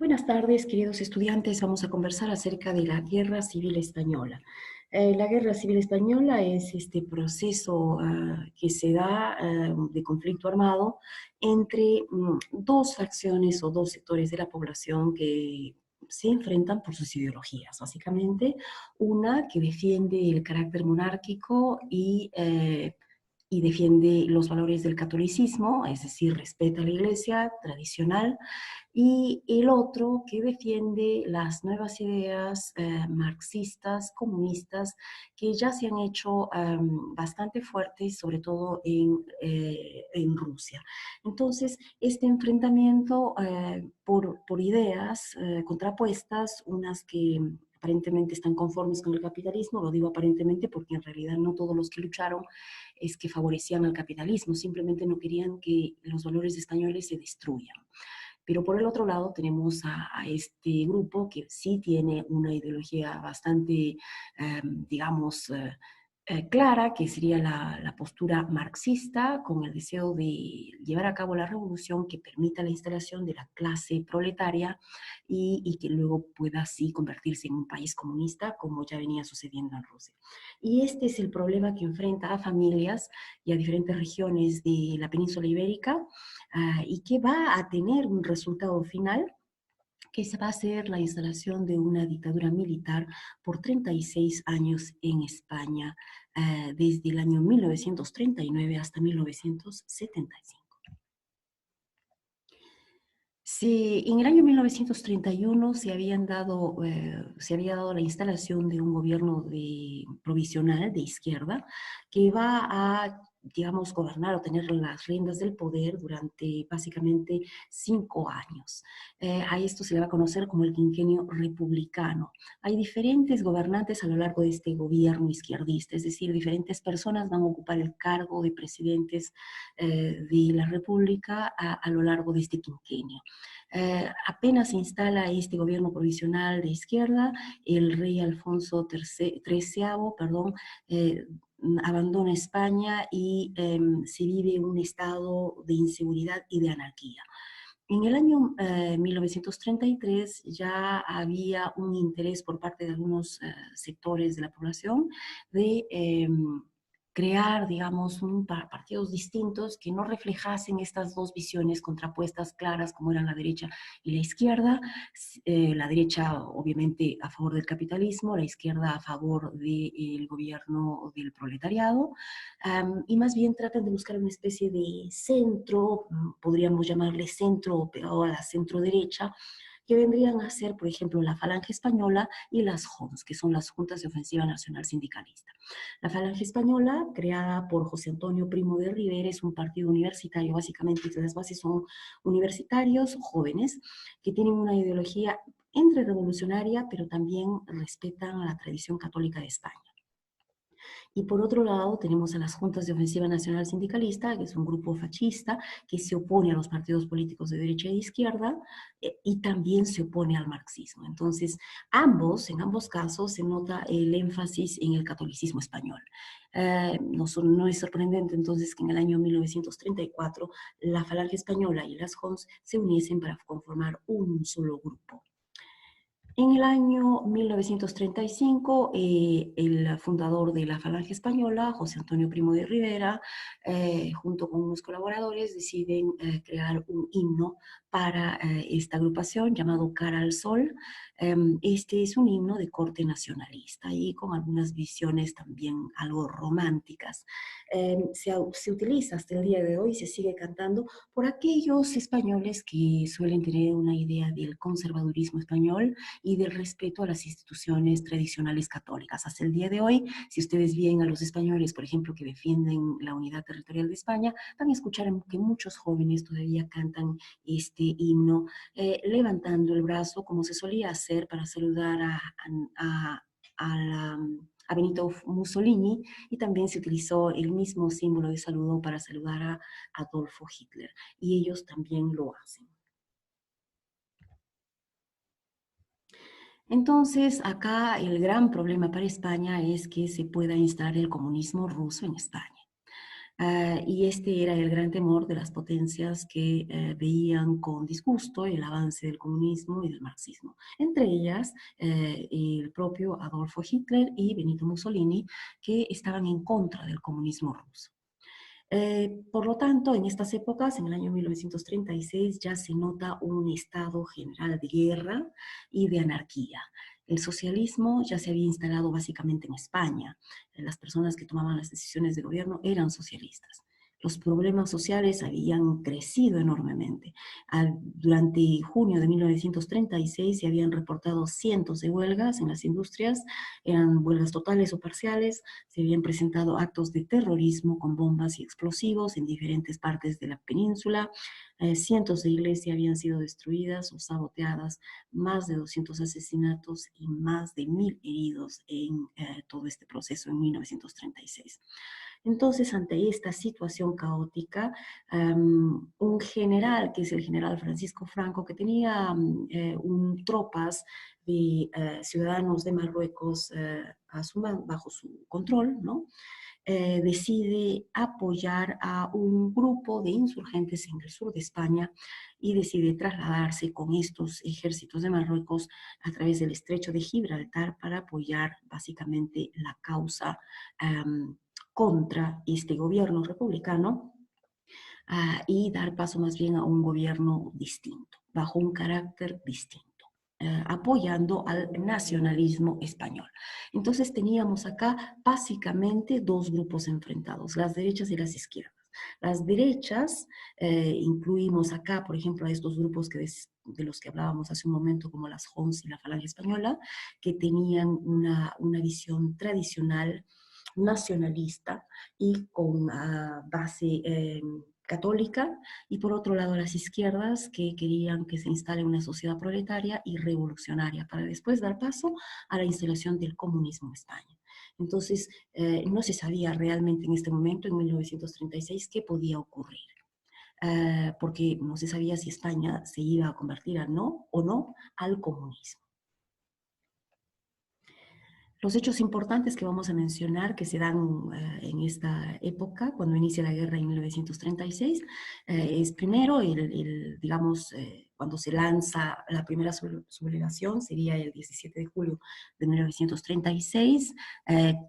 Buenas tardes, queridos estudiantes. Vamos a conversar acerca de la Guerra Civil Española. La Guerra Civil Española es este proceso que se da de conflicto armado entre dos facciones o dos sectores de la población que se enfrentan por sus ideologías. Básicamente, una que defiende el carácter monárquico y defiende los valores del catolicismo, es decir, respeta la iglesia tradicional, y el otro que defiende las nuevas ideas marxistas, comunistas, que ya se han hecho bastante fuertes, sobre todo en Rusia. Entonces, este enfrentamiento por ideas contrapuestas, unas que aparentemente están conformes con el capitalismo, lo digo aparentemente porque en realidad no todos los que lucharon es que favorecían al capitalismo, simplemente no querían que los valores españoles se destruyan. Pero por el otro lado tenemos a este grupo que sí tiene una ideología bastante, digamos, clara, que sería la postura marxista, con el deseo de llevar a cabo la revolución que permita la instalación de la clase proletaria y que luego pueda así convertirse en un país comunista, como ya venía sucediendo en Rusia. Y este es el problema que enfrenta a familias y a diferentes regiones de la península ibérica, y que va a tener un resultado final que se va a hacer la instalación de una dictadura militar por 36 años en España, desde el año 1939 hasta 1975. Sí, en el año 1931 se había dado la instalación de un gobierno provisional de izquierda que va a, digamos, gobernar o tener las riendas del poder durante básicamente 5 años. A esto se le va a conocer como el quinquenio republicano. Hay diferentes gobernantes a lo largo de este gobierno izquierdista, es decir, diferentes personas van a ocupar el cargo de presidentes de la República a lo largo de este quinquenio. Apenas se instala este gobierno provisional de izquierda, el rey Alfonso XIII, perdón, abandona España y se vive un estado de inseguridad y de anarquía. En el año 1933 ya había un interés por parte de algunos sectores de la población de crear, digamos, partidos distintos que no reflejasen estas dos visiones contrapuestas claras como eran la derecha y la izquierda. La derecha obviamente a favor del capitalismo, la izquierda a favor del gobierno del proletariado, y más bien tratan de buscar una especie de centro, podríamos llamarle centro o pegado a la centro derecha, que vendrían a ser, por ejemplo, la Falange Española y las JONS, que son las Juntas de Ofensiva Nacional Sindicalista. La Falange Española, creada por José Antonio Primo de Rivera, es un partido universitario, básicamente las bases son universitarios jóvenes que tienen una ideología entre revolucionaria, pero también respetan la tradición católica de España. Y por otro lado, tenemos a las Juntas de Ofensiva Nacional Sindicalista, que es un grupo fascista que se opone a los partidos políticos de derecha e izquierda, y también se opone al marxismo. Entonces, en ambos casos, se nota el énfasis en el catolicismo español. No es sorprendente entonces que en el año 1934 la Falange Española y las JONS se uniesen para conformar un solo grupo. En el año 1935, el fundador de la Falange Española, José Antonio Primo de Rivera, junto con unos colaboradores, deciden crear un himno para esta agrupación llamado Cara al Sol. Este es un himno de corte nacionalista y con algunas visiones también algo románticas. Se utiliza hasta el día de hoy, se sigue cantando por aquellos españoles que suelen tener una idea del conservadurismo español y del respeto a las instituciones tradicionales católicas. Hasta el día de hoy, si ustedes ven a los españoles, por ejemplo, que defienden la unidad territorial de España, van a escuchar que muchos jóvenes todavía cantan este himno, levantando el brazo como se solía hacer para saludar a Benito Mussolini, y también se utilizó el mismo símbolo de saludo para saludar a Adolfo Hitler, y ellos también lo hacen. Entonces, acá el gran problema para España es que se pueda instalar el comunismo ruso en España. Y este era el gran temor de las potencias que veían con disgusto el avance del comunismo y del marxismo. Entre ellas, el propio Adolfo Hitler y Benito Mussolini, que estaban en contra del comunismo ruso. Por lo tanto, en estas épocas, en el año 1936, ya se nota un estado general de guerra y de anarquía. El socialismo ya se había instalado básicamente en España. Las personas que tomaban las decisiones de gobierno eran socialistas. Los problemas sociales habían crecido enormemente. Durante junio de 1936 se habían reportado cientos de huelgas en las industrias, eran huelgas totales o parciales, se habían presentado actos de terrorismo con bombas y explosivos en diferentes partes de la península, cientos de iglesias habían sido destruidas o saboteadas, más de 200 asesinatos y más de 1000 heridos en todo este proceso en 1936. Entonces, ante esta situación caótica, un general, que es el general Francisco Franco, que tenía tropas de ciudadanos de Marruecos bajo su control, ¿no? Decide apoyar a un grupo de insurgentes en el sur de España y decide trasladarse con estos ejércitos de Marruecos a través del estrecho de Gibraltar para apoyar básicamente la causa contra este gobierno republicano y dar paso más bien a un gobierno distinto, bajo un carácter distinto. Apoyando al nacionalismo español. Entonces teníamos acá básicamente dos grupos enfrentados, las derechas y las izquierdas. Las derechas, incluimos acá, por ejemplo, a estos grupos de los que hablábamos hace un momento, como las JONS y la Falange Española, que tenían una visión tradicional, nacionalista y con base católica, y por otro lado las izquierdas que querían que se instale una sociedad proletaria y revolucionaria para después dar paso a la instalación del comunismo en España. Entonces, no se sabía realmente en este momento, en 1936, qué podía ocurrir. Porque no se sabía si España se iba a convertir o no al comunismo. Los hechos importantes que vamos a mencionar que se dan en esta época, cuando inicia la guerra en 1936, es primero, digamos, cuando se lanza la primera sublevación, sería el 17 de julio de 1936,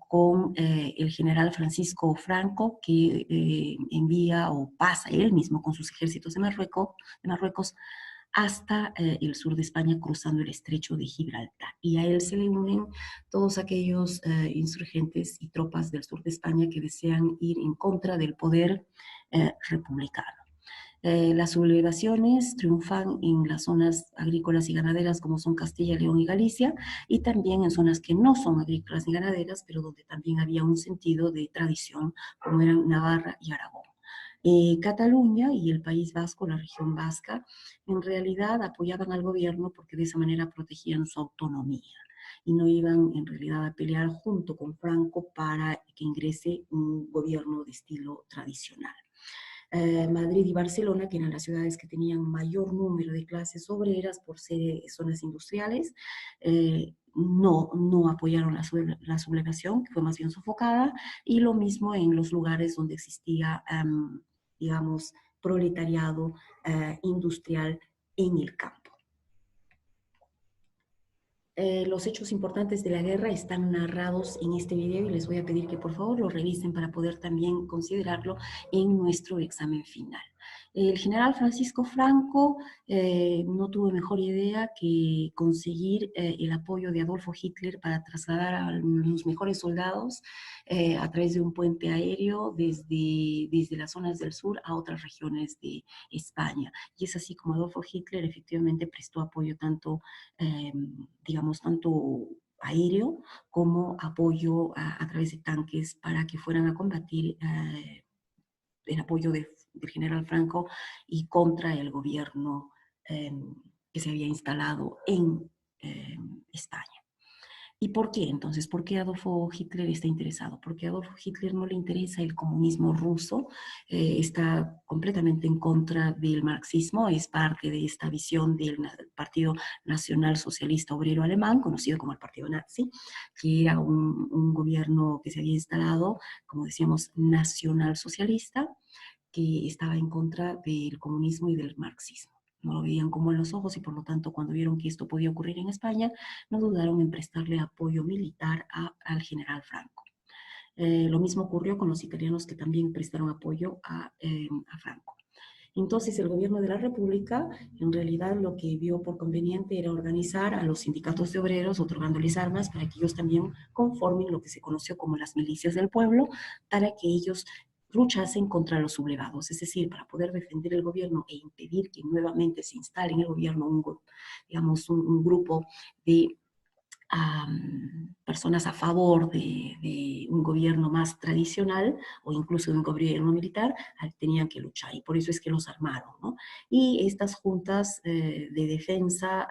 con el general Francisco Franco, que envía o pasa él mismo con sus ejércitos de Marruecos hasta el sur de España, cruzando el estrecho de Gibraltar. Y a él se le unen todos aquellos insurgentes y tropas del sur de España que desean ir en contra del poder republicano. Las sublevaciones triunfan en las zonas agrícolas y ganaderas como son Castilla, León y Galicia, y también en zonas que no son agrícolas ni ganaderas, pero donde también había un sentido de tradición, como eran Navarra y Aragón. Cataluña y el País Vasco, la región vasca, en realidad apoyaban al gobierno porque de esa manera protegían su autonomía y no iban en realidad a pelear junto con Franco para que ingrese un gobierno de estilo tradicional. Madrid y Barcelona, que eran las ciudades que tenían mayor número de clases obreras por ser zonas industriales, no apoyaron la sublevación, que fue más bien sofocada, y lo mismo en los lugares donde existía, digamos, proletariado industrial en el campo. Los hechos importantes de la guerra están narrados en este video y les voy a pedir que por favor lo revisen para poder también considerarlo en nuestro examen final. El general Francisco Franco no tuvo mejor idea que conseguir el apoyo de Adolfo Hitler para trasladar a los mejores soldados a través de un puente aéreo desde las zonas del sur a otras regiones de España. Y es así como Adolfo Hitler efectivamente prestó apoyo tanto, digamos, tanto aéreo como apoyo a través de tanques para que fueran a combatir el apoyo del general Franco y contra el gobierno que se había instalado en España. ¿Y por qué entonces? ¿Por qué Adolfo Hitler está interesado? Porque a Adolfo Hitler no le interesa el comunismo ruso, está completamente en contra del marxismo, es parte de esta visión del Partido Nacional Socialista Obrero Alemán, conocido como el Partido Nazi, que era un gobierno que se había instalado, como decíamos, nacional socialista, que estaba en contra del comunismo y del marxismo. No lo veían como en los ojos y por lo tanto cuando vieron que esto podía ocurrir en España, no dudaron en prestarle apoyo militar al general Franco. Lo mismo ocurrió con los italianos que también prestaron apoyo a Franco. Entonces el gobierno de la República en realidad lo que vio por conveniente era organizar a los sindicatos de obreros otorgándoles armas para que ellos también conformen lo que se conoció como las milicias del pueblo, para que ellos luchasen contra los sublevados, es decir, para poder defender el gobierno e impedir que nuevamente se instale en el gobierno digamos, un grupo de personas a favor de un gobierno más tradicional o incluso de un gobierno militar, tenían que luchar y por eso es que los armaron, ¿no? Y estas juntas de defensa,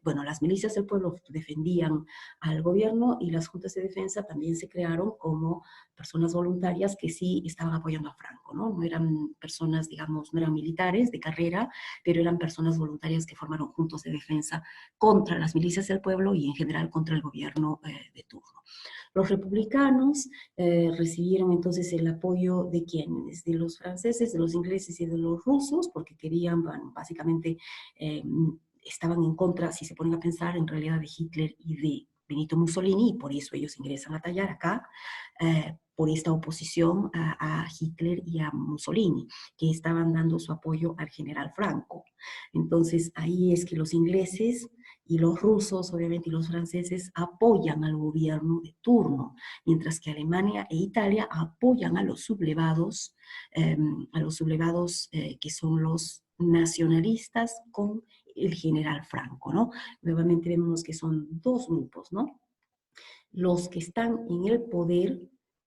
bueno, las milicias del pueblo defendían al gobierno y las juntas de defensa también se crearon como personas voluntarias que sí estaban apoyando a Franco, ¿no? No eran personas, digamos, no eran militares de carrera, pero eran personas voluntarias que formaron juntas de defensa contra las milicias del pueblo y en general contra el gobierno de turno. Los republicanos recibieron entonces el apoyo de quienes, de los franceses, de los ingleses y de los rusos, porque querían, bueno, básicamente estaban en contra, si se ponen a pensar, en realidad de Hitler y de Benito Mussolini, y por eso ellos ingresan a tallar acá, por esta oposición a Hitler y a Mussolini, que estaban dando su apoyo al general Franco. Entonces ahí es que los ingleses y los rusos, obviamente, y los franceses apoyan al gobierno de turno, mientras que Alemania e Italia apoyan a los sublevados que son los nacionalistas con el general Franco, ¿no? Nuevamente vemos que son dos grupos, ¿no? Los que están en el poder,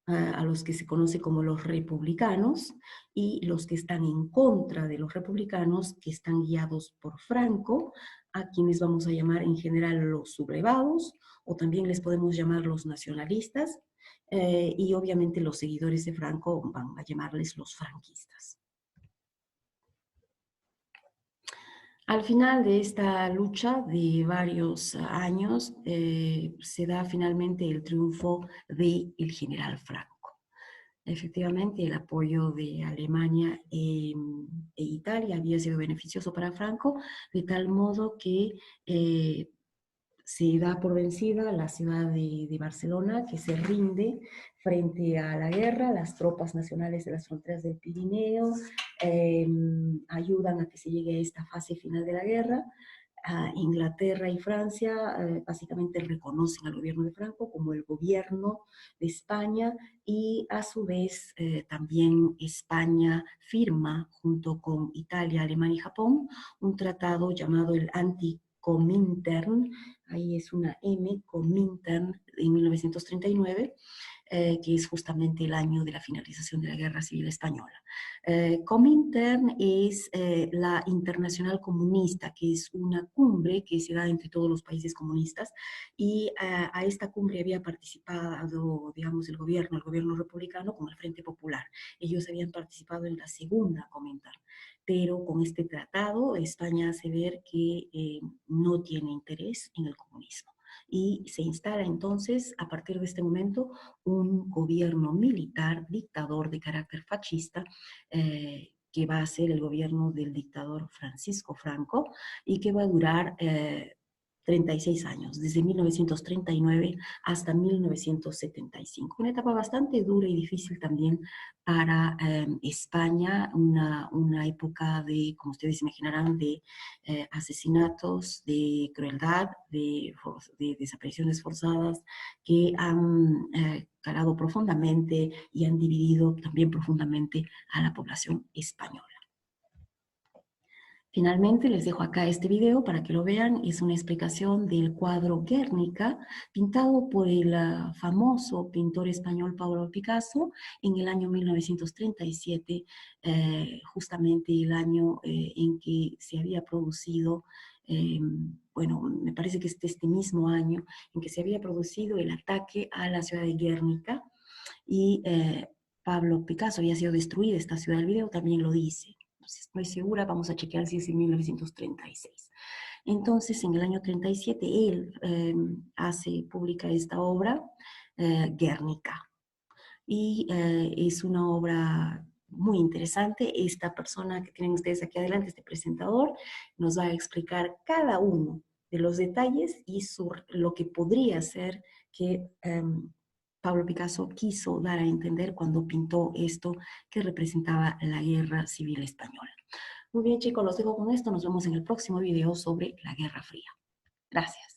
a los que se conoce como los republicanos, y los que están en contra de los republicanos, que están guiados por Franco, a quienes vamos a llamar en general los sublevados, o también les podemos llamar los nacionalistas, y obviamente los seguidores de Franco van a llamarles los franquistas. Al final de esta lucha de varios años, se da finalmente el triunfo del general Franco. Efectivamente, el apoyo de Alemania e Italia había sido beneficioso para Franco, de tal modo que se da por vencida la ciudad de Barcelona, que se rinde frente a la guerra. Las tropas nacionales de las fronteras del Pirineo ayudan a que se llegue a esta fase final de la guerra. Inglaterra y Francia básicamente reconocen al gobierno de Franco como el gobierno de España, y a su vez también España firma junto con Italia, Alemania y Japón un tratado llamado el Anti-Comintern, ahí es una M, Comintern, en 1939, que es justamente el año de la finalización de la Guerra Civil Española. Comintern es la Internacional Comunista, que es una cumbre que se da entre todos los países comunistas, y a esta cumbre había participado, digamos, el gobierno republicano con el Frente Popular. Ellos habían participado en la segunda Comintern, pero con este tratado España hace ver que no tiene interés en el comunismo. Y se instala entonces, a partir de este momento, un gobierno militar, dictador de carácter fascista, que va a ser el gobierno del dictador Francisco Franco y que va a durar 36 años, desde 1939 hasta 1975. Una etapa bastante dura y difícil también para España, una época de, como ustedes imaginarán, de asesinatos, de crueldad, de desapariciones forzadas que han calado profundamente y han dividido también profundamente a la población española. Finalmente les dejo acá este video para que lo vean. Es una explicación del cuadro Guernica, pintado por el famoso pintor español Pablo Picasso en el año 1937, justamente el año en que se había producido, bueno, me parece que es este mismo año en que se había producido el ataque a la ciudad de Guernica, y Pablo Picasso había sido destruida esta ciudad. El video también lo dice. Entonces, no estoy segura, vamos a chequear si es en 1936. Entonces, en el año 37, él publica esta obra, Guernica. Y es una obra muy interesante. Esta persona que tienen ustedes aquí adelante, este presentador, nos va a explicar cada uno de los detalles y lo que podría ser que Pablo Picasso quiso dar a entender cuando pintó esto que representaba la Guerra Civil Española. Muy bien, chicos, los dejo con esto. Nos vemos en el próximo video sobre la Guerra Fría. Gracias.